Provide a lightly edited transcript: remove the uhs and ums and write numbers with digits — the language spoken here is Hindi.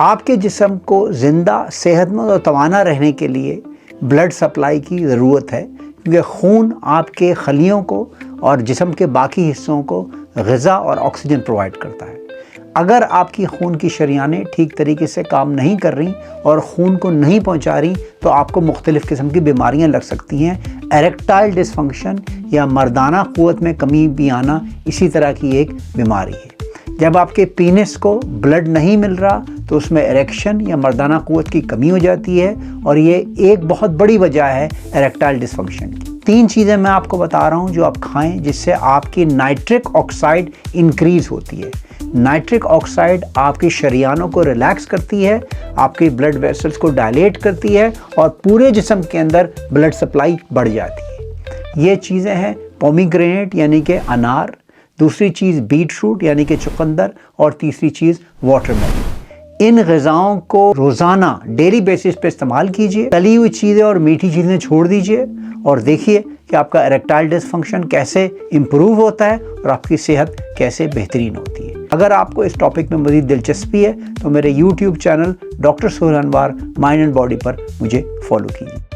आपके जिस्म को ज़िंदा, सेहतमंद और तवाना रहने के लिए ब्लड सप्लाई की ज़रूरत है, क्योंकि खून आपके खलियों को और जिस्म के बाकी हिस्सों को ग़िज़ा और ऑक्सीजन प्रोवाइड करता है। अगर आपकी खून की शरियानें ठीक तरीके से काम नहीं कर रही और खून को नहीं पहुंचा रही तो आपको मुख्तलिफ़ किस्म की बीमारियां लग सकती हैं। एरेक्टाइल डिसफंक्शन या मर्दाना क़ुव्वत में कमी भी आना इसी तरह की एक बीमारी है। जब आपके पीनिस को ब्लड नहीं मिल रहा तो उसमें एरेक्शन या मर्दाना क़ुव्वत की कमी हो जाती है और ये एक बहुत बड़ी वजह है एरेक्टाइल डिसफंक्शन की। 3 चीज़ें मैं आपको बता रहा हूँ जो आप खाएं जिससे आपकी नाइट्रिक ऑक्साइड इंक्रीज़ होती है। नाइट्रिक ऑक्साइड आपकी शरियानों को रिलैक्स करती है, आपके ब्लड वेसल्स को डायलेट करती है और पूरे जिस्म के अंदर ब्लड सप्लाई बढ़ जाती है। ये चीज़ें हैं पोमीग्रेनेट यानी कि अनार, दूसरी चीज़ बीट रूट यानी कि चुकंदर और तीसरी चीज़ वाटरमेलन। इन ग़िज़ाओं को रोज़ाना डेली बेसिस पे इस्तेमाल कीजिए। तली हुई चीज़ें और मीठी चीज़ें छोड़ दीजिए और देखिए कि आपका इरेक्टाइल डिसफंक्शन कैसे इम्प्रूव होता है और आपकी सेहत कैसे बेहतरीन होती है। अगर आपको इस टॉपिक में मज़ीद दिलचस्पी है तो मेरे YouTube channel doctor Sohail Anwar mind and body पर मुझे फॉलो कीजिए।